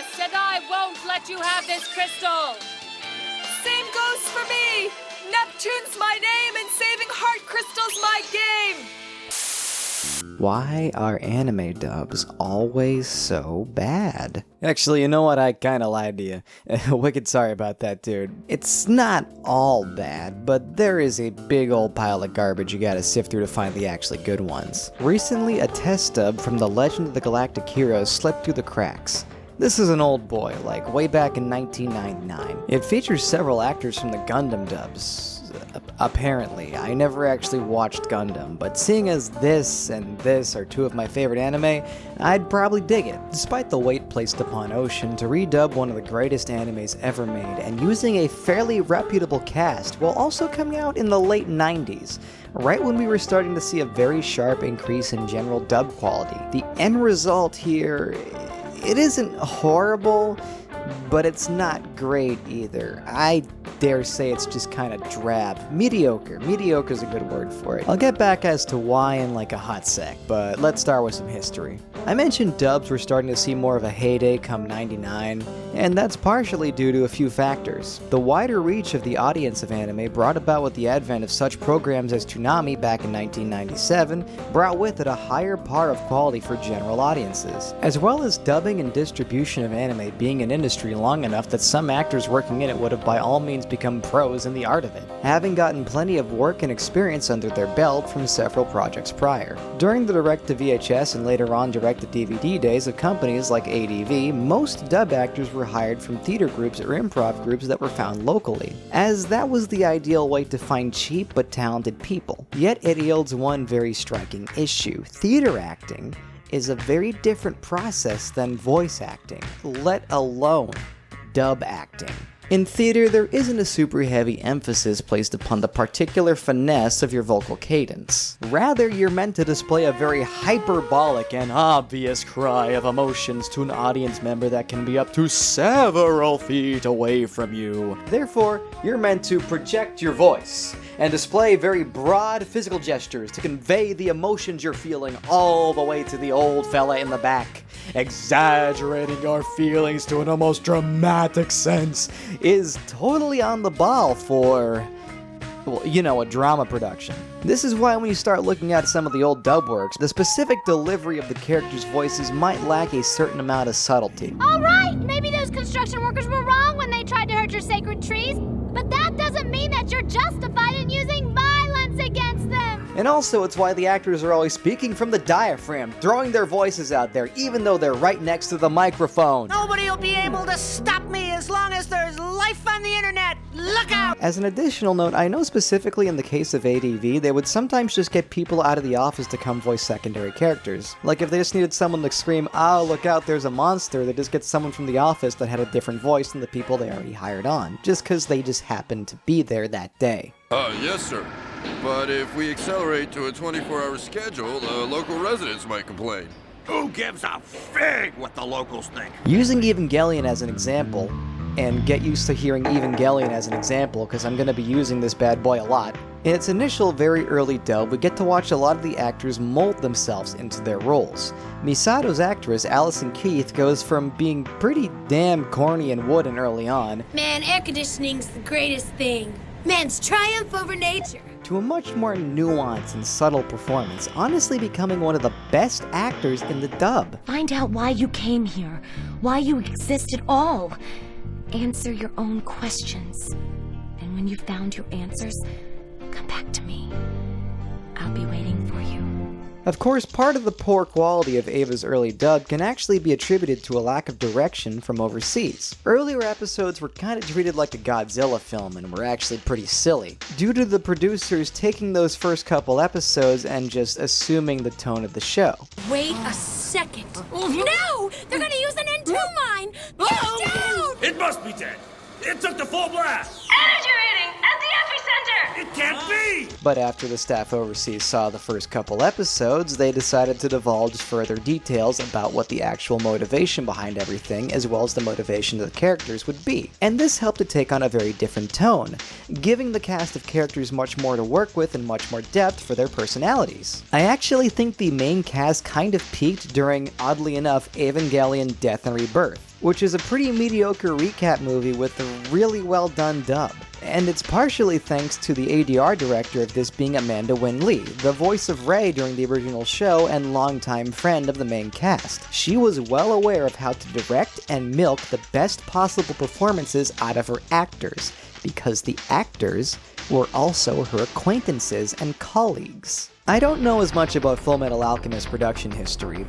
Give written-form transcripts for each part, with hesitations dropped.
best, and I won't let you have this crystal. Same goes for me. Neptune's my name, and saving heart crystals my game. Why are anime dubs always so bad? Actually, you know what? I kinda lied to you. Wicked sorry about that, dude. It's not all bad, but there is a big old pile of garbage you gotta sift through to find the actually good ones. Recently, a test dub from The Legend of the Galactic Heroes slipped through the cracks. This is an old boy, like way back in 1999. It features several actors from the Gundam dubs. Apparently. I never actually watched Gundam, but seeing as this and this are two of my favorite anime, I'd probably dig it. Despite the weight placed upon Ocean to redub one of the greatest animes ever made and using a fairly reputable cast while also coming out in the late 90s, right when we were starting to see a very sharp increase in general dub quality. The end result here, it isn't horrible, but it's not great either. I dare say it's just kind of drab. Mediocre. Mediocre's a good word for it. I'll get back as to why in like a hot sec, but let's start with some history. I mentioned dubs were starting to see more of a heyday come '99, and that's partially due to a few factors. The wider reach of the audience of anime brought about with the advent of such programs as Toonami back in 1997 brought with it a higher par of quality for general audiences, as well as dubbing and distribution of anime being an industry long enough that some actors working in it would have by all means become pros in the art of it, having gotten plenty of work and experience under their belt from several projects prior. During the direct-to-VHS and later on direct-to-DVD days of companies like ADV, most dub actors were hired from theater groups or improv groups that were found locally, as that was the ideal way to find cheap but talented people. Yet it yields one very striking issue. Theater acting is a very different process than voice acting, let alone dub acting. In theater, there isn't a super heavy emphasis placed upon the particular finesse of your vocal cadence. Rather, you're meant to display a very hyperbolic and obvious cry of emotions to an audience member that can be up to several feet away from you. Therefore, you're meant to project your voice and display very broad physical gestures to convey the emotions you're feeling all the way to the old fella in the back. Exaggerating your feelings to an almost dramatic sense is totally on the ball for, well, you know, a drama production. This is why when you start looking at some of the old dub works, the specific delivery of the characters' voices might lack a certain amount of subtlety. Alright, maybe those construction workers were wrong when they tried to hurt your sacred trees, but that doesn't mean that you're justified in using violence against them! And also, it's why the actors are always speaking from the diaphragm, throwing their voices out there, even though they're right next to the microphone. Nobody will be able to stop me as long as there's life on the internet! Look out! As an additional note, I know specifically in the case of ADV, they would sometimes just get people out of the office to come voice secondary characters. Like if they just needed someone to scream, "Oh, look out, there's a monster," they just get someone from the office that had a different voice than the people they already hired on, just because they just happened to be there that day. Yes, sir. But if we accelerate to a 24-hour schedule, the local residents might complain. Who gives a fig what the locals think? Using Evangelion as an example, and get used to hearing Evangelion as an example because I'm going to be using this bad boy a lot. In its initial very early dub, we get to watch a lot of the actors mold themselves into their roles. Misato's actress, Allison Keith, goes from being pretty damn corny and wooden early on, Man, air conditioning's the greatest thing. Man's triumph over nature. to a much more nuanced and subtle performance, honestly becoming one of the best actors in the dub. Find out why you came here, why you exist at all. Answer your own questions. And when you've found your answers, come back to me. I'll be waiting for you. Of course, part of the poor quality of Ava's early dub can actually be attributed to a lack of direction from overseas. Earlier episodes were kind of treated like a Godzilla film and were actually pretty silly, due to the producers taking those first couple episodes and just assuming the tone of the show. Wait a second. No! They're gonna use an N2 mine! Get down! It must be dead. It took the full blast. Energy rating at the epicenter. It can't be! But after the staff overseas saw the first couple episodes, they decided to divulge further details about what the actual motivation behind everything, as well as the motivation of the characters would be. And this helped to take on a very different tone, giving the cast of characters much more to work with and much more depth for their personalities. I actually think the main cast kind of peaked during, oddly enough, Evangelion Death and Rebirth, which is a pretty mediocre recap movie with a really well done dub. And it's partially thanks to the ADR director of this being Amanda Wynn Lee, the voice of Rei during the original show and longtime friend of the main cast. She was well aware of how to direct and milk the best possible performances out of her actors, because the actors were also her acquaintances and colleagues. I don't know as much about Fullmetal Alchemist production history,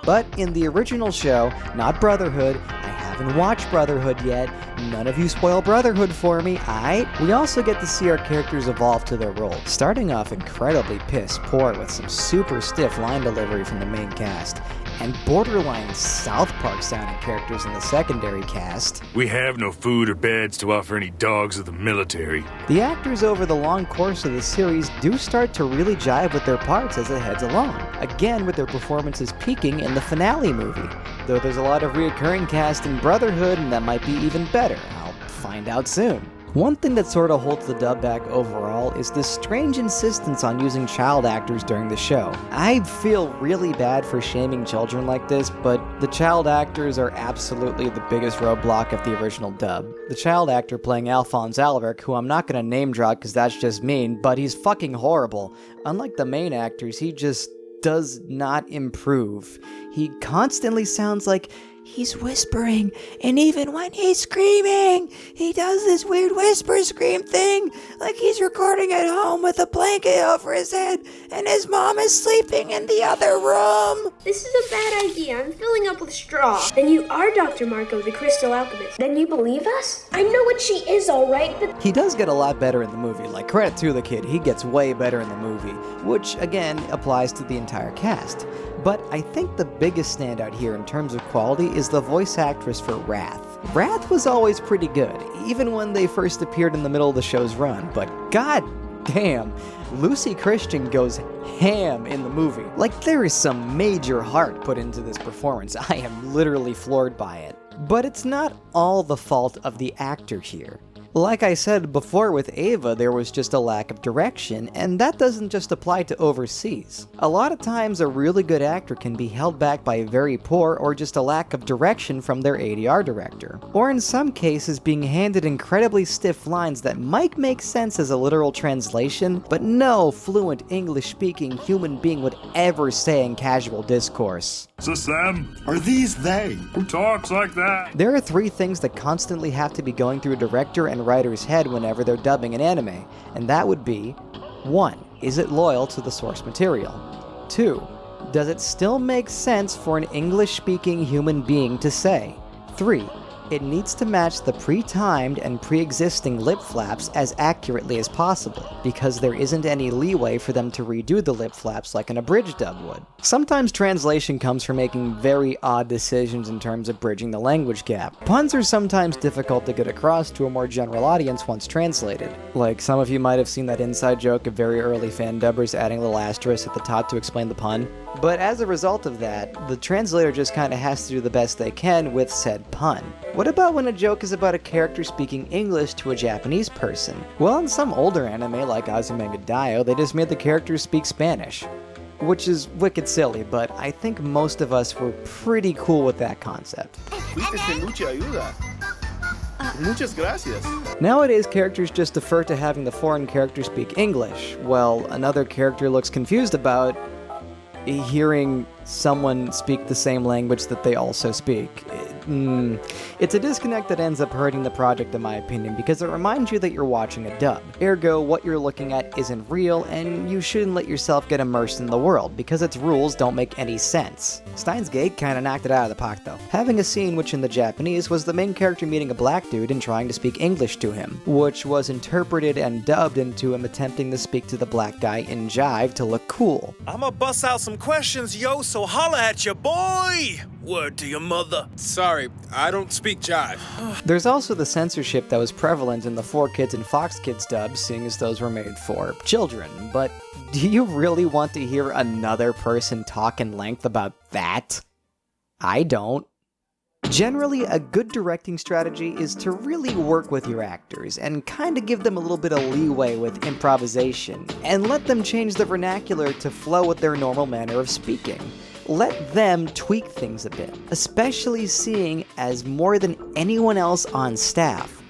but in the original show, not Brotherhood, I haven't watched Brotherhood yet, none of you spoil Brotherhood for me, aight? We also get to see our characters evolve to their roles, starting off incredibly piss poor with some super stiff line delivery from the main cast, and borderline South Park sounding characters in the secondary cast. We have no food or beds to offer any dogs of the military. The actors over the long course of the series do start to really jive with their parts as it heads along, again with their performances peaking in the finale movie, though there's a lot of reoccurring cast in Brotherhood and that might be even better. I'll find out soon. One thing that sort of holds the dub back overall is this strange insistence on using child actors during the show. I feel really bad for shaming children like this, but the child actors are absolutely the biggest roadblock of the original dub. The child actor playing Alphonse Alaric, who I'm not gonna name drop because that's just mean, but he's fucking horrible. Unlike the main actors, he just does not improve. He constantly sounds like he's whispering, and even when he's screaming, he does this weird whisper scream thing, like he's recording at home with a blanket over his head, and his mom is sleeping in the other room. This is a bad idea. I'm filling up with straw. Then you are Dr. Marco, the Crystal Alchemist. Then you believe us? I know what she is, alright, but... He does get a lot better in the movie. Like, credit to the kid, he gets way better in the movie, which, again, applies to the entire cast. But I think the biggest standout here in terms of quality is the voice actress for Wrath. Wrath was always pretty good, even when they first appeared in the middle of the show's run, but god damn, Lucy Christian goes ham in the movie. Like, there is some major heart put into this performance. I am literally floored by it. But it's not all the fault of the actor here. Like I said before with Ava, there was just a lack of direction, and that doesn't just apply to overseas. A lot of times a really good actor can be held back by very poor or just a lack of direction from their ADR director. Or in some cases being handed incredibly stiff lines that might make sense as a literal translation, but no fluent English-speaking human being would ever say in casual discourse. Is this them? Are these they? Who talks like that? There are three things that constantly have to be going through a director and writer's head whenever they're dubbing an anime, and that would be: 1. Is it loyal to the source material? 2. Does it still make sense for an English-speaking human being to say? 3. It needs to match the pre-timed and pre-existing lip flaps as accurately as possible, because there isn't any leeway for them to redo the lip flaps like an abridged dub would. Sometimes translation comes from making very odd decisions in terms of bridging the language gap. Puns are sometimes difficult to get across to a more general audience once translated. Like, some of you might have seen that inside joke of very early fan dubbers adding a little asterisk at the top to explain the pun. But as a result of that, the translator just kinda has to do the best they can with said pun. What about when a joke is about a character speaking English to a Japanese person? Well, in some older anime like Azumanga Daioh, they just made the characters speak Spanish. Which is wicked silly, but I think most of us were pretty cool with that concept. Muchas gracias. Nowadays, characters just defer to having the foreign character speak English, while another character looks confused about hearing someone speak the same language that they also speak. It's a disconnect that ends up hurting the project in my opinion, because it reminds you that you're watching a dub. Ergo, what you're looking at isn't real, and you shouldn't let yourself get immersed in the world, because its rules don't make any sense. Steins Gate kinda knocked it out of the park though, having a scene which in the Japanese was the main character meeting a black dude and trying to speak English to him, which was interpreted and dubbed into him attempting to speak to the black guy in jive to look cool. I'ma bust out some questions, yo, so holla at ya, boy! Word to your mother. Sorry, I don't speak jive. There's also the censorship that was prevalent in the 4Kids and Fox Kids dubs, seeing as those were made for children. But do you really want to hear another person talk in length about that? I don't. Generally, a good directing strategy is to really work with your actors and kind of give them a little bit of leeway with improvisation, and let them change the vernacular to flow with their normal manner of speaking. Let them tweak things a bit, especially seeing as more than anyone else on staff,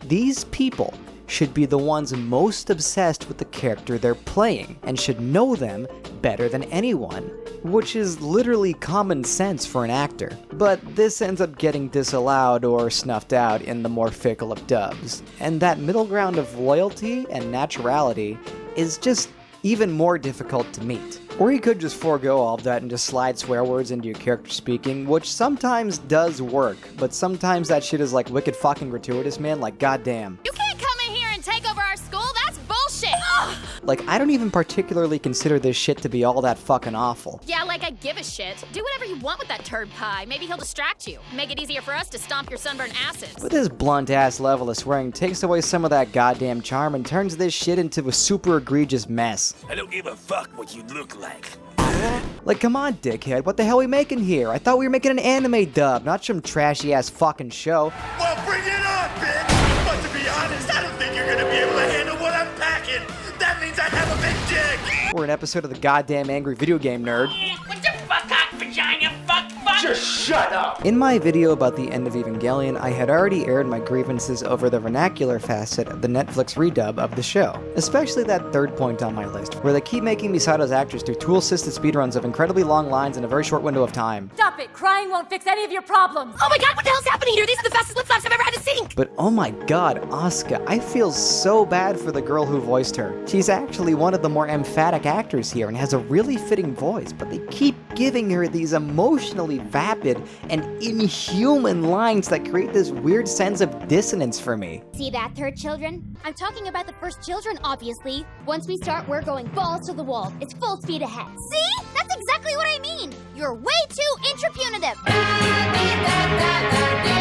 these people should be the ones most obsessed with the character they're playing and should know them better than anyone, which is literally common sense for an actor. But this ends up getting disallowed or snuffed out in the more fickle of dubs, and that middle ground of loyalty and naturality is just even more difficult to meet. Or you could just forego all of that and just slide swear words into your character speaking, which sometimes does work, but sometimes that shit is like wicked fucking gratuitous, man, like goddamn. You can't come in here and take over our school, that's bullshit! Like, I don't even particularly consider this shit to be all that fucking awful. Yeah, like I give a shit. Do whatever you want with that turd pie. Maybe he'll distract you. Make it easier for us to stomp your sunburned asses. But this blunt-ass level of swearing takes away some of that goddamn charm and turns this shit into a super egregious mess. I don't give a fuck what you look like. Like, come on, dickhead, what the hell are we making here? I thought we were making an anime dub, not some trashy-ass fucking show. Well, bring it on, bitch! But to be honest, I don't think you're gonna be able to handle what I'm packing. That means I have a big dick! We're an episode of the goddamn Angry Video Game Nerd. What the fuck, cock, vagina, fuck? Just shut up! In my video about the end of Evangelion, I had already aired my grievances over the vernacular facet of the Netflix redub of the show. Especially that third point on my list, where they keep making Misato's actors do tool-assisted speedruns of incredibly long lines in a very short window of time. Stop it! Crying won't fix any of your problems! Oh my god, what the hell's happening here? These are the fastest lip flaps I've ever had to sing! But oh my god, Asuka, I feel so bad for the girl who voiced her. She's actually one of the more emphatic actors here and has a really fitting voice, but they keep giving her these emotionally vapid and inhuman lines that create this weird sense of dissonance for me. See that, third children? I'm talking about the first children, obviously. Once we start, we're going balls to the wall. It's full speed ahead. See? That's exactly what I mean. You're way too intrapunitive.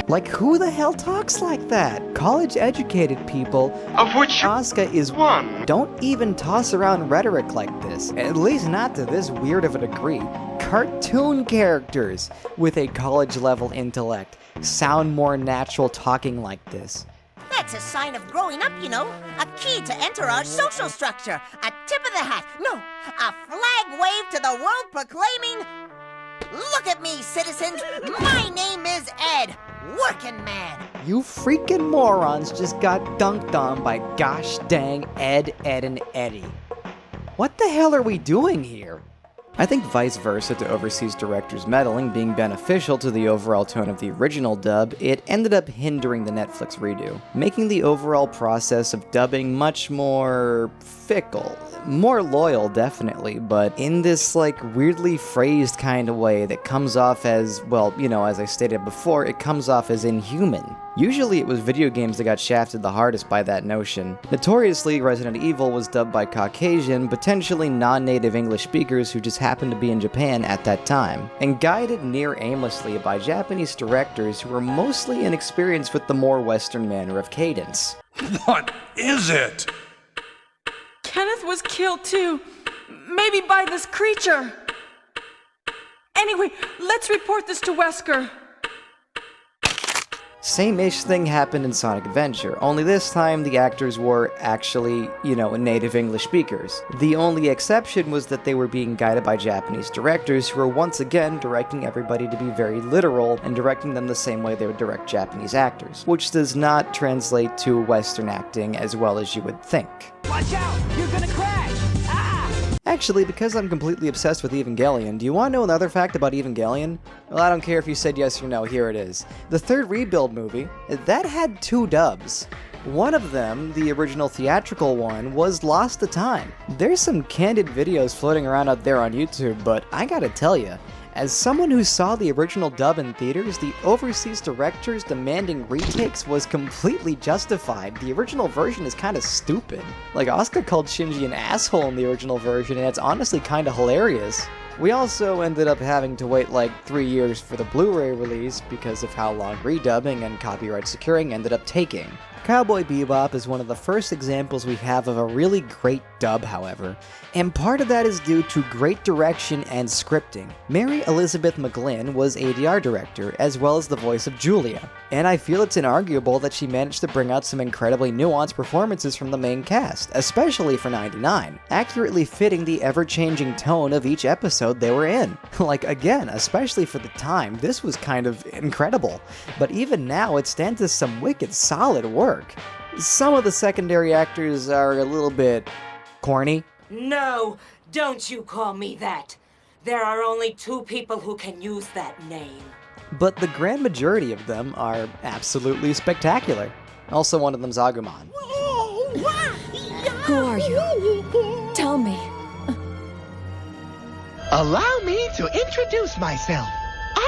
Like, who the hell talks like that? College-educated people, Of which Asuka is one. Don't even toss around rhetoric like this, at least not to this weird of a degree. Cartoon characters with a college-level intellect sound more natural talking like this. That's a sign of growing up, you know. A key to enter our social structure. A tip of the hat. No, a flag wave to the world proclaiming, look at me, citizens. My name is Ed, working man. You freaking morons just got dunked on by gosh dang Ed, and Eddie. What the hell are we doing here? I think vice versa to overseas directors meddling being beneficial to the overall tone of the original dub, it ended up hindering the Netflix redo, making the overall process of dubbing much more fickle. More loyal, definitely, but in this, like, weirdly phrased kind of way that comes off as, well, you know, as I stated before, it comes off as inhuman. Usually it was video games that got shafted the hardest by that notion. Notoriously, Resident Evil was dubbed by Caucasian, potentially non-native English speakers who just happened to be in Japan at that time, and guided near aimlessly by Japanese directors who were mostly inexperienced with the more Western manner of cadence. What is it? Kenneth was killed too. Maybe by this creature. Anyway, let's report this to Wesker. Same-ish thing happened in Sonic Adventure, only this time the actors were actually, you know, native English speakers. The only exception was that they were being guided by Japanese directors who were once again directing everybody to be very literal and directing them the same way they would direct Japanese actors, which does not translate to Western acting as well as you would think. Watch out, you're gonna crash. Actually, because I'm completely obsessed with Evangelion, do you want to know another fact about Evangelion? Well, I don't care if you said yes or no, here it is. The third Rebuild movie, that had 2 dubs. One of them, the original theatrical one, was lost to time. There's some candid videos floating around out there on YouTube, but I gotta tell ya, as someone who saw the original dub in theaters, the overseas directors demanding retakes was completely justified. The original version is kinda stupid. Like, Asuka called Shinji an asshole in the original version, and it's honestly kinda hilarious. We also ended up having to wait like 3 years for the Blu-ray release because of how long redubbing and copyright securing ended up taking. Cowboy Bebop is one of the first examples we have of a really great dub, however, and part of that is due to great direction and scripting. Mary Elizabeth McGlynn was ADR director, as well as the voice of Julia, and I feel it's inarguable that she managed to bring out some incredibly nuanced performances from the main cast, especially for '99, accurately fitting the ever-changing tone of each episode they were in. Like, again, especially for the time, this was kind of incredible, but even now it stands as some wicked solid work. Some of the secondary actors are a little bit corny. No, don't you call me that. There are only 2 people who can use that name. But the grand majority of them are absolutely spectacular. Also, one of them's Agumon. Who are you? Tell me. Allow me to introduce myself.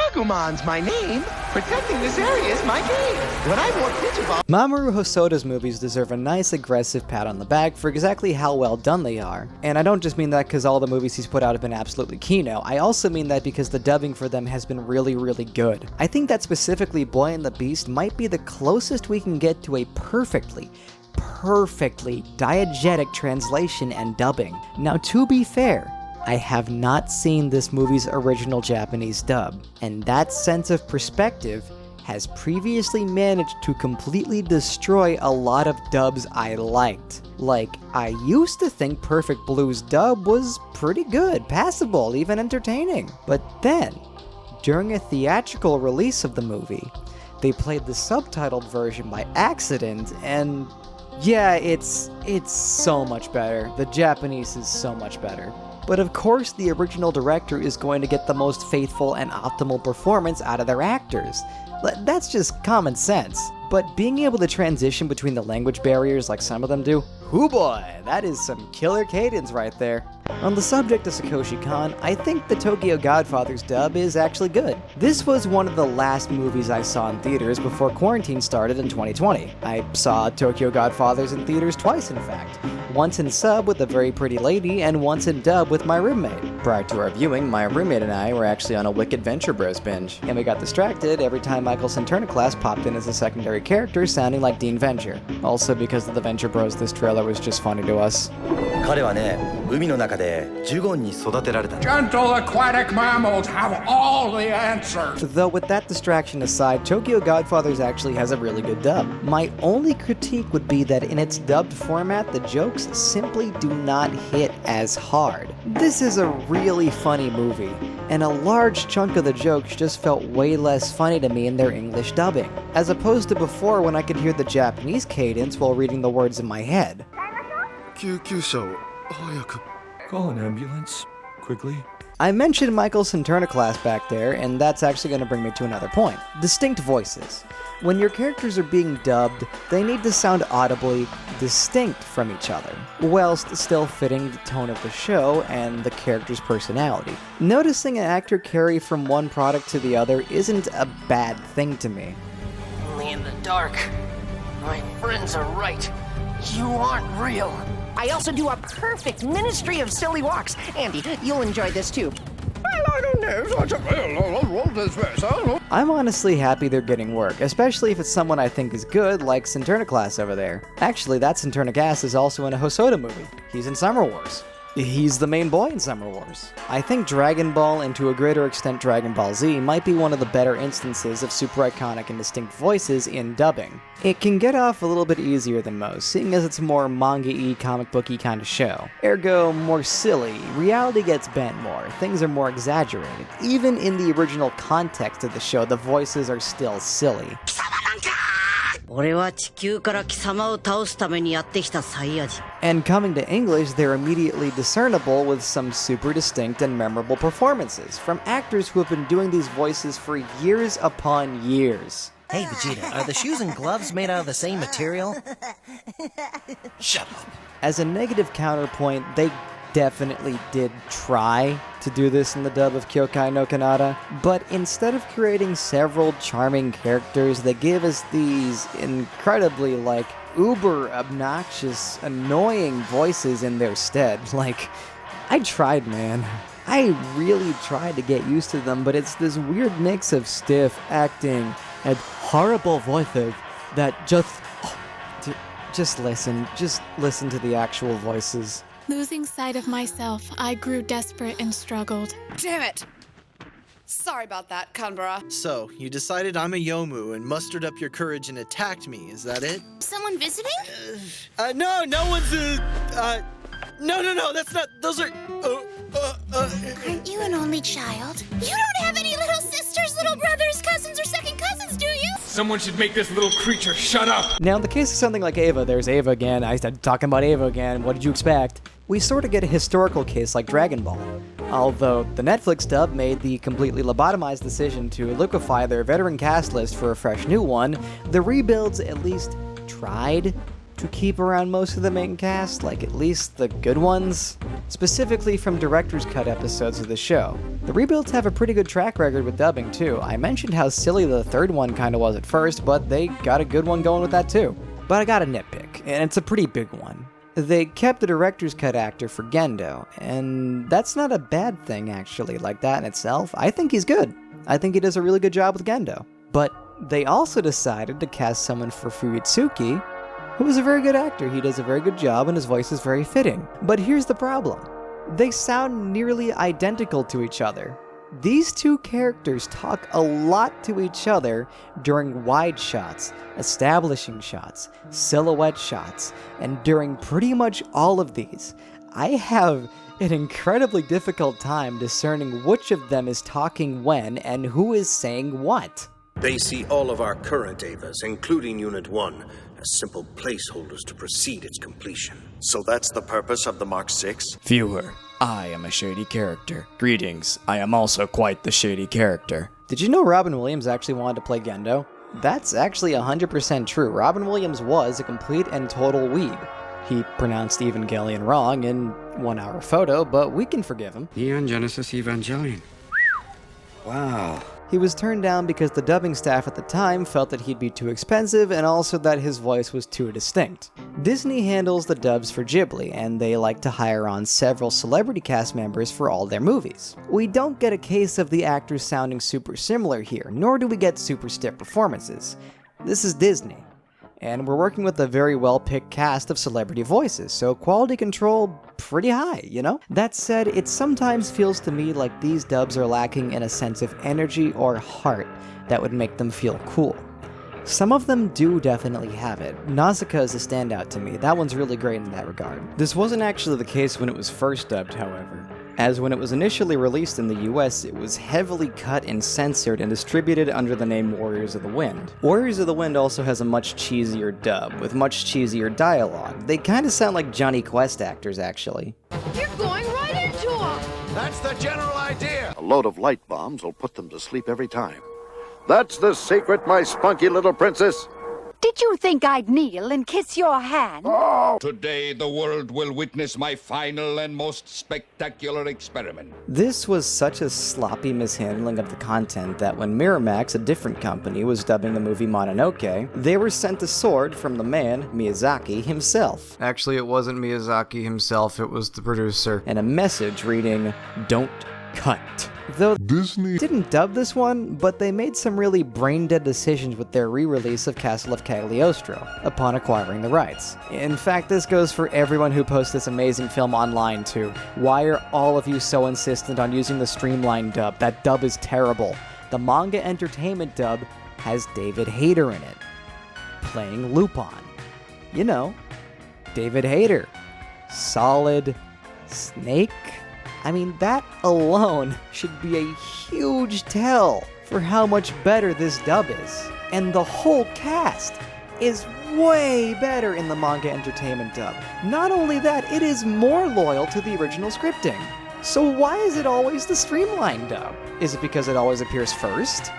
Agumon's my name. Protecting this area is my game. When I wore Pidgeyball... Mamoru Hosoda's movies deserve a nice aggressive pat on the back for exactly how well done they are. And I don't just mean that because all the movies he's put out have been absolutely kino, I also mean that because the dubbing for them has been really, really good. I think that specifically Boy and the Beast might be the closest we can get to a perfectly diegetic translation and dubbing. Now, to be fair, I have not seen this movie's original Japanese dub, and that sense of perspective has previously managed to completely destroy a lot of dubs I liked. Like, I used to think Perfect Blue's dub was pretty good, passable, even entertaining. But then, during a theatrical release of the movie, they played the subtitled version by accident, and yeah, it's so much better. The Japanese is so much better. But of course, the original director is going to get the most faithful and optimal performance out of their actors. That's just common sense. But being able to transition between the language barriers like some of them do, hoo boy, that is some killer cadence right there. On the subject of Sakoshi Kon, I think the Tokyo Godfathers dub is actually good. This was one of the last movies I saw in theaters before quarantine started in 2020. I saw Tokyo Godfathers in theaters twice, in fact. Once in sub with a very pretty lady, and once in dub with my roommate. Prior to our viewing, my roommate and I were actually on a Wicked Venture Bros binge, and we got distracted every time Michael Centurniclass popped in as a secondary character sounding like Dean Venture. Also because of the Venture Bros, this trailer was just funny to us. Gentle aquatic mammals have all the answers. Though with that distraction aside, Tokyo Godfathers actually has a really good dub. My only critique would be that in its dubbed format, the jokes simply do not hit as hard. This is a really funny movie, and a large chunk of the jokes just felt way less funny to me in their English dubbing, as opposed to before when I could hear the Japanese cadence while reading the words in my head. Call an ambulance, quickly. I mentioned Michael Centurniclass back there, and that's actually going to bring me to another point. Distinct voices. When your characters are being dubbed, they need to sound audibly distinct from each other, whilst still fitting the tone of the show and the character's personality. Noticing an actor carry from one product to the other isn't a bad thing to me. Only in the dark. My friends are right. You aren't real. I also do a perfect ministry of silly walks. Andy, you'll enjoy this too. I'm honestly happy they're getting work, especially if it's someone I think is good, like Centurniclass over there. Actually, that Centurniclass is also in a Hosoda movie. He's in Summer Wars. He's the main boy in Summer Wars. I think Dragon Ball, and to a greater extent Dragon Ball Z, might be one of the better instances of super iconic and distinct voices in dubbing. It can get off a little bit easier than most, seeing as it's more manga-y, comic book-y kind of show. Ergo, more silly, reality gets bent more, things are more exaggerated. Even in the original context of the show, the voices are still silly. And coming to English, they're immediately discernible with some super distinct and memorable performances from actors who have been doing these voices for years upon years. Hey, Vegeta, are the shoes and gloves made out of the same material? Shut up. As a negative counterpoint, they definitely did try to do this in the dub of Kyokai no Kanata, but instead of creating several charming characters, they give us these incredibly, uber obnoxious, annoying voices in their stead. I tried, man. I really tried to get used to them, but it's this weird mix of stiff acting and horrible voices that just listen to the actual voices. Losing sight of myself, I grew desperate and struggled. Damn it! Sorry about that, Canberra. So, you decided I'm a Yomu and mustered up your courage and attacked me, is that it? Someone visiting? No one's, No, that's not, those are, Aren't you an only child? You don't have any little sisters, little brothers, cousins, or second cousins, do you? Someone should make this little creature shut up! Now, in the case of something like Ava, there's Ava again. I started talking about Ava again. What did you expect? We sort of get a historical case like Dragon Ball. Although the Netflix dub made the completely lobotomized decision to liquefy their veteran cast list for a fresh new one, the rebuilds at least tried to keep around most of the main cast, like at least the good ones, specifically from director's cut episodes of the show. The rebuilds have a pretty good track record with dubbing too. I mentioned how silly the third one kinda was at first, but they got a good one going with that too. But I got a nitpick, and it's a pretty big one. They kept the director's cut actor for Gendo, and that's not a bad thing actually, like that in itself. I think he's good. I think he does a really good job with Gendo. But they also decided to cast someone for Fuyutsuki, who is a very good actor. He does a very good job and his voice is very fitting. But here's the problem. They sound nearly identical to each other. These two characters talk a lot to each other during wide shots, establishing shots, silhouette shots, and during pretty much all of these, I have an incredibly difficult time discerning which of them is talking when and who is saying what. They see all of our current Avas, including Unit 1, as simple placeholders to precede its completion. So that's the purpose of the Mark 6? Viewer, I am a shady character. Greetings, I am also quite the shady character. Did you know Robin Williams actually wanted to play Gendo? That's actually 100% true. Robin Williams was a complete and total weeb. He pronounced Evangelion wrong in 1 Hour Photo, but we can forgive him. Neon Genesis Evangelion. Wow. He was turned down because the dubbing staff at the time felt that he'd be too expensive and also that his voice was too distinct. Disney handles the dubs for Ghibli, and they like to hire on several celebrity cast members for all their movies. We don't get a case of the actors sounding super similar here, nor do we get super stiff performances. This is Disney, and we're working with a very well-picked cast of celebrity voices, so quality control pretty high, you know? That said, it sometimes feels to me like these dubs are lacking in a sense of energy or heart that would make them feel cool. Some of them do definitely have it. Nausicaa is a standout to me. That one's really great in that regard. This wasn't actually the case when it was first dubbed, however, as when it was initially released in the US, it was heavily cut and censored and distributed under the name Warriors of the Wind. Warriors of the Wind also has a much cheesier dub, with much cheesier dialogue. They kinda sound like Johnny Quest actors, actually. You're going right into them! That's the general idea! A load of light bombs will put them to sleep every time. That's the secret, my spunky little princess! Did you think I'd kneel and kiss your hand? Oh. Today the world will witness my final and most spectacular experiment. This was such a sloppy mishandling of the content that when Miramax, a different company, was dubbing the movie Mononoke, they were sent a sword from the man, Miyazaki, himself. Actually, it wasn't Miyazaki himself, it was the producer. And a message reading, "Don't cut." Though Disney didn't dub this one, but they made some really brain-dead decisions with their re-release of Castle of Cagliostro upon acquiring the rights. In fact, this goes for everyone who posts this amazing film online too. Why are all of you so insistent on using the streamlined dub? That dub is terrible. The manga entertainment dub has David Hayter in it, playing Lupin. You know, David Hayter. Solid Snake? I mean, that alone should be a huge tell for how much better this dub is. And the whole cast is way better in the manga entertainment dub. Not only that, it is more loyal to the original scripting. So why is it always the streamlined dub? Is it because it always appears first?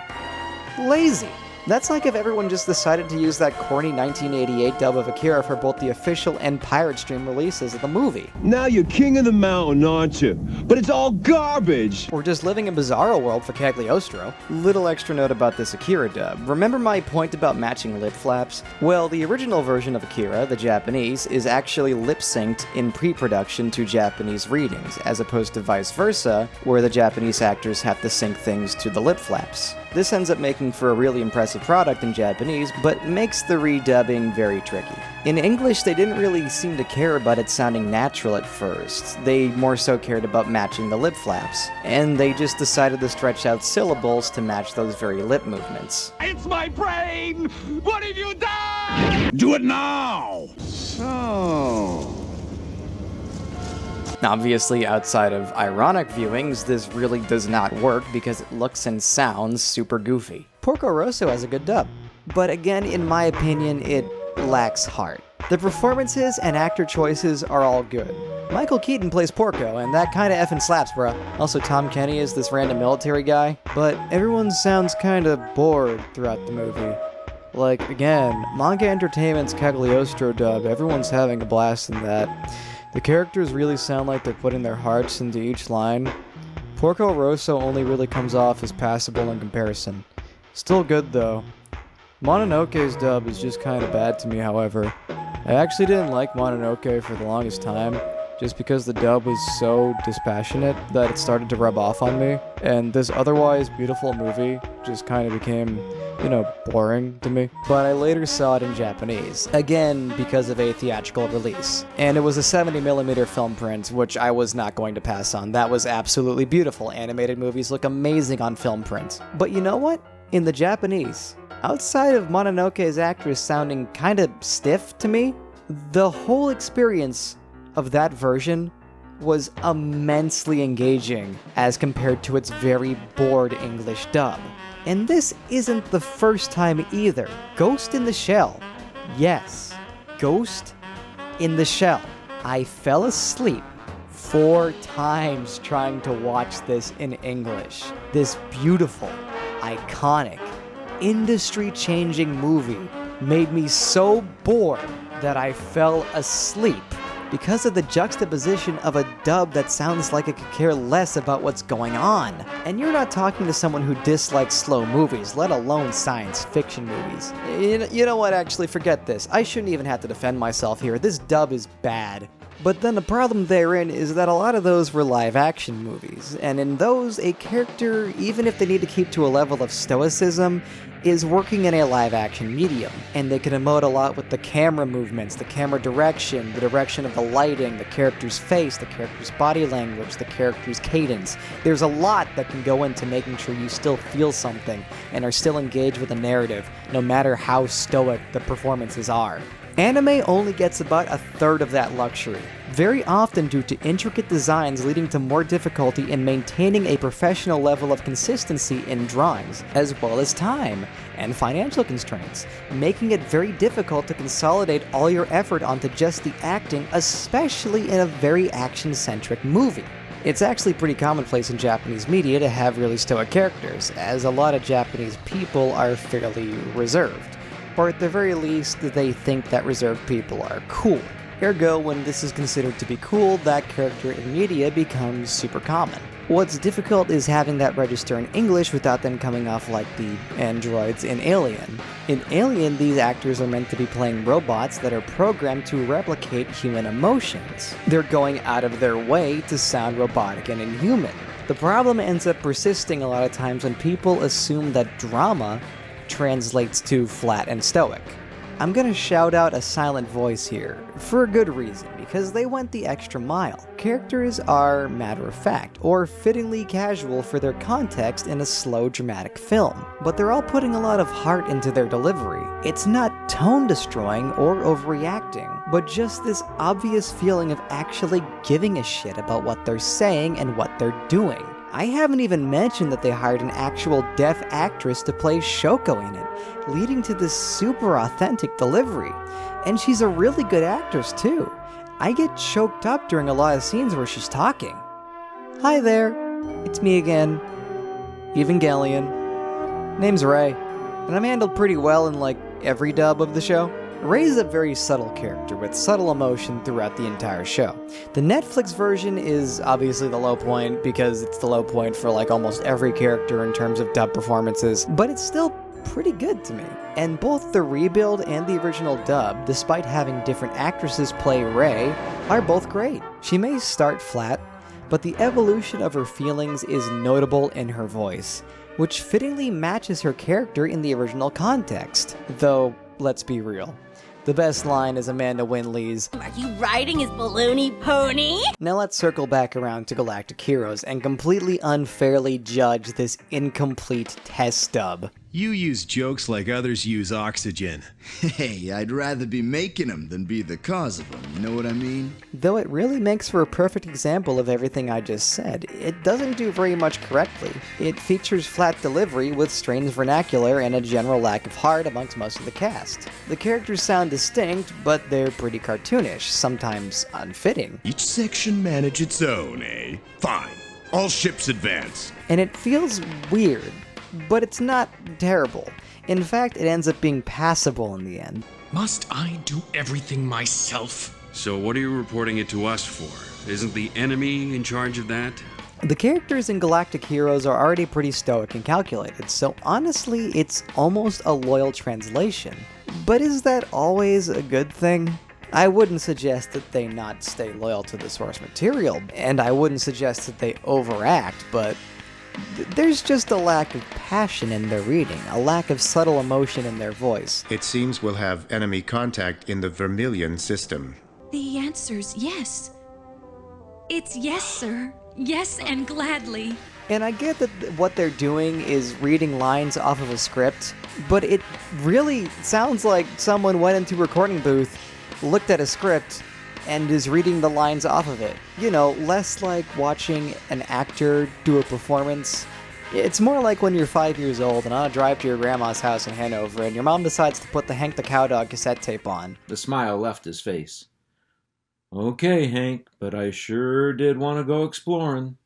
Lazy. That's like if everyone just decided to use that corny 1988 dub of Akira for both the official and pirate stream releases of the movie. Now you're king of the mountain, aren't you? But it's all garbage! Or just living in Bizarro World for Cagliostro. Little extra note about this Akira dub. Remember my point about matching lip flaps? Well, the original version of Akira, the Japanese, is actually lip-synced in pre-production to Japanese readings, as opposed to vice versa, where the Japanese actors have to sync things to the lip flaps. This ends up making for a really impressive product in Japanese, but makes the redubbing very tricky. In English, they didn't really seem to care about it sounding natural at first. They more so cared about matching the lip flaps, and they just decided to stretch out syllables to match those very lip movements. It's my brain! What have you done? Do it now! Oh. Obviously, outside of ironic viewings, this really does not work because it looks and sounds super goofy. Porco Rosso has a good dub, but again, in my opinion, it lacks heart. The performances and actor choices are all good. Michael Keaton plays Porco, and that kinda effing slaps, bruh. Also, Tom Kenny is this random military guy, but everyone sounds kinda bored throughout the movie. Like, again, Manga Entertainment's Cagliostro dub, everyone's having a blast in that. The characters really sound like they're putting their hearts into each line. Porco Rosso only really comes off as passable in comparison. Still good though. Mononoke's dub is just kinda bad to me, however. I actually didn't like Mononoke for the longest time, just because the dub was so dispassionate that it started to rub off on me, and this otherwise beautiful movie just kind of became, boring to me. But I later saw it in Japanese, again because of a theatrical release, and it was a 70mm film print, which I was not going to pass on. That was absolutely beautiful. Animated movies look amazing on film print. But you know what? In the Japanese, outside of Mononoke's actress sounding kinda stiff to me, the whole experience of that version was immensely engaging as compared to its very bored English dub. And this isn't the first time either. Ghost in the Shell. Yes, Ghost in the Shell. I fell asleep 4 times trying to watch this in English. This beautiful, iconic, industry-changing movie made me so bored that I fell asleep because of the juxtaposition of a dub that sounds like it could care less about what's going on. And you're not talking to someone who dislikes slow movies, let alone science fiction movies. You know what, actually, forget this. I shouldn't even have to defend myself here. This dub is bad. But then the problem therein is that a lot of those were live-action movies, and in those, a character, even if they need to keep to a level of stoicism, is working in a live-action medium, and they can emote a lot with the camera movements, the camera direction, the direction of the lighting, the character's face, the character's body language, the character's cadence. There's a lot that can go into making sure you still feel something, and are still engaged with the narrative, no matter how stoic the performances are. Anime only gets about 1/3 of that luxury, very often due to intricate designs leading to more difficulty in maintaining a professional level of consistency in drawings, as well as time and financial constraints, making it very difficult to consolidate all your effort onto just the acting, especially in a very action-centric movie. It's actually pretty commonplace in Japanese media to have really stoic characters, as a lot of Japanese people are fairly reserved. Or at the very least, they think that reserved people are cool. Ergo, when this is considered to be cool, that character in media becomes super common. What's difficult is having that register in English without them coming off like the androids in Alien. In Alien, these actors are meant to be playing robots that are programmed to replicate human emotions. They're going out of their way to sound robotic and inhuman. The problem ends up persisting a lot of times when people assume that drama translates to flat and stoic. I'm gonna shout out a silent voice here, for a good reason, because they went the extra mile. Characters are matter-of-fact, or fittingly casual for their context in a slow, dramatic film, but they're all putting a lot of heart into their delivery. It's not tone-destroying or overreacting, but just this obvious feeling of actually giving a shit about what they're saying and what they're doing. I haven't even mentioned that they hired an actual deaf actress to play Shoko in it, leading to this super authentic delivery. And she's a really good actress too. I get choked up during a lot of scenes where she's talking. Hi there, it's me again, Evangelion. Name's Ray. and I'm handled pretty well in like every dub of the show. Ray is a very subtle character with subtle emotion throughout the entire show. The Netflix version is obviously the low point because it's the low point for like almost every character in terms of dub performances, but it's still pretty good to me. And both the rebuild and the original dub, despite having different actresses play Ray, are both great. She may start flat, but the evolution of her feelings is notable in her voice, which fittingly matches her character in the original context. Though, let's be real, the best line is Amanda Winley's, "Are you riding his balloony pony?" Now let's circle back around to Galactic Heroes and completely unfairly judge this incomplete test dub. You use jokes like others use oxygen. Hey, I'd rather be making them than be the cause of them, you know what I mean? Though it really makes for a perfect example of everything I just said, it doesn't do very much correctly. It features flat delivery with strange vernacular and a general lack of heart amongst most of the cast. The characters sound distinct, but they're pretty cartoonish, sometimes unfitting. Each section manage its own, eh? Fine. All ships advance. And it feels weird, but it's not terrible. In fact, it ends up being passable in the end. Must I do everything myself? So what are you reporting it to us for? Isn't the enemy in charge of that? The characters in Galactic Heroes are already pretty stoic and calculated, so honestly, it's almost a loyal translation. But is that always a good thing? I wouldn't suggest that they not stay loyal to the source material, and I wouldn't suggest that they overact, but there's just a lack of passion in their reading, a lack of subtle emotion in their voice. It seems we'll have enemy contact in the Vermilion system. The answer's yes. It's yes, sir. Yes, and gladly. And I get that what they're doing is reading lines off of a script, but it really sounds like someone went into a recording booth, looked at a script, and is reading the lines off of it. You know, less like watching an actor do a performance. It's more like when you're 5 years old and on a drive to your grandma's house in Hanover and your mom decides to put the Hank the Cowdog cassette tape on. The smile left his face. Okay, Hank, but I sure did want to go exploring.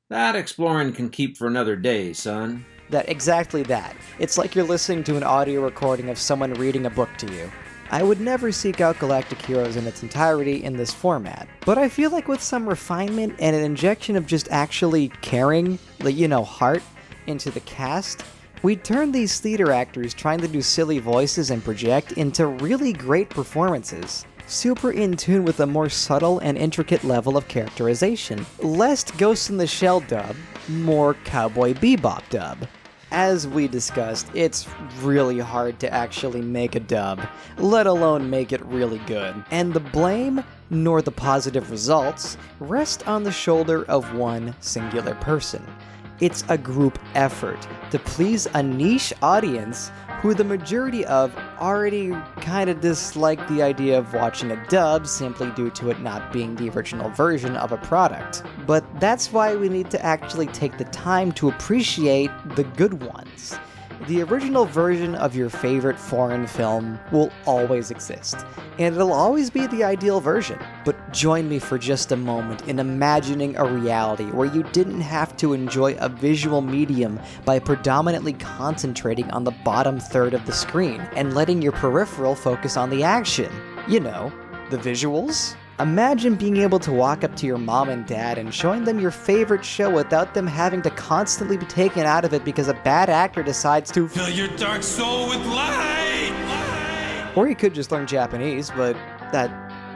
That exploring can keep for another day, son. Exactly that. It's like you're listening to an audio recording of someone reading a book to you. I would never seek out Galactic Heroes in its entirety in this format, but I feel like with some refinement and an injection of just actually caring, heart, into the cast, we'd turn these theater actors trying to do silly voices and project into really great performances. Super in tune with a more subtle and intricate level of characterization. Less Ghost in the Shell dub, more Cowboy Bebop dub. As we discussed, it's really hard to actually make a dub, let alone make it really good. And the blame, nor the positive results, rest on the shoulder of one singular person. It's a group effort to please a niche audience who the majority of already kinda dislike the idea of watching a dub simply due to it not being the original version of a product. But that's why we need to actually take the time to appreciate the good ones. The original version of your favorite foreign film will always exist, and it'll always be the ideal version. But join me for just a moment in imagining a reality where you didn't have to enjoy a visual medium by predominantly concentrating on the bottom third of the screen and letting your peripheral focus on the action. You know, the visuals? Imagine being able to walk up to your mom and dad and showing them your favorite show without them having to constantly be taken out of it because a bad actor decides to fill your dark soul with light! Or you could just learn Japanese, but that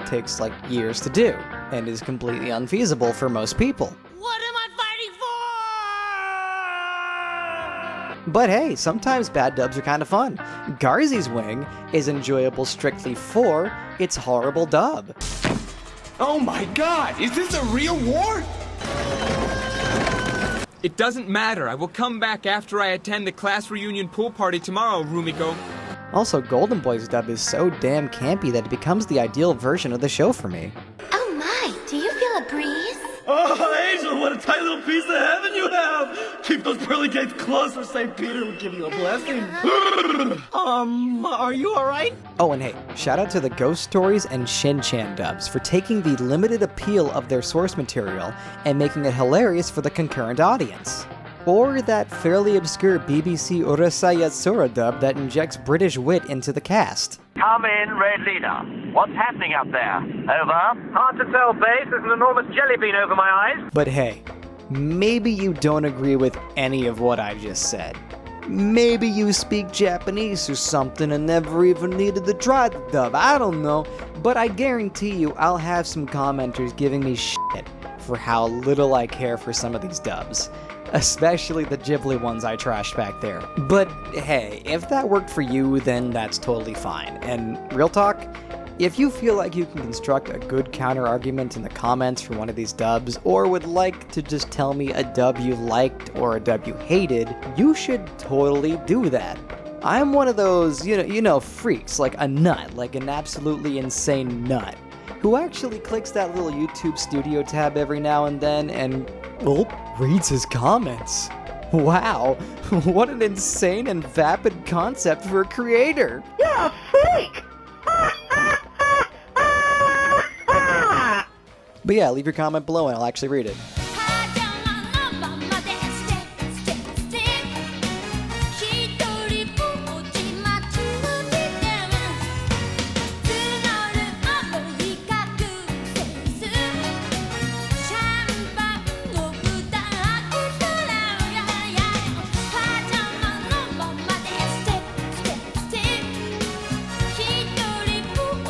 takes like years to do and is completely unfeasible for most people. What am I fighting for? But hey, sometimes bad dubs are kind of fun. Garzy's Wing is enjoyable strictly for its horrible dub. Oh my god, is this a real war? It doesn't matter. I will come back after I attend the class reunion pool party tomorrow, Rumiko. Also, Golden Boy's dub is so damn campy that it becomes the ideal version of the show for me. Oh my, do you feel a breeze? Oh, Angel, what a tight little piece of heaven you have! Keep those pearly gates closed or St. Peter will give you a blessing. Are you alright? Oh, and hey, shout out to the Ghost Stories and Shin-Chan dubs for taking the limited appeal of their source material and making it hilarious for the concurrent audience. or that fairly obscure BBC Urusaya Sura dub that injects British wit into the cast. Come in, Red Leader. What's happening up there? Over? Hard to tell, Base. There's an enormous jelly bean over my eyes. But hey, maybe you don't agree with any of what I just said. Maybe you speak Japanese or something and never even needed to try the dub, I don't know. But I guarantee you I'll have some commenters giving me shit for how little I care for some of these dubs. Especially the Ghibli ones I trashed back there. But hey, if that worked for you, then that's totally fine. And real talk, if you feel like you can construct a good counter-argument in the comments for one of these dubs, or would like to just tell me a dub you liked or a dub you hated, you should totally do that. I'm one of those, you know, freaks, like a nut, like an absolutely insane nut, who actually clicks that little YouTube studio tab every now and then and, well, reads his comments. Wow, what an insane and vapid concept for a creator. You're a freak! But yeah, leave your comment below and I'll actually read it.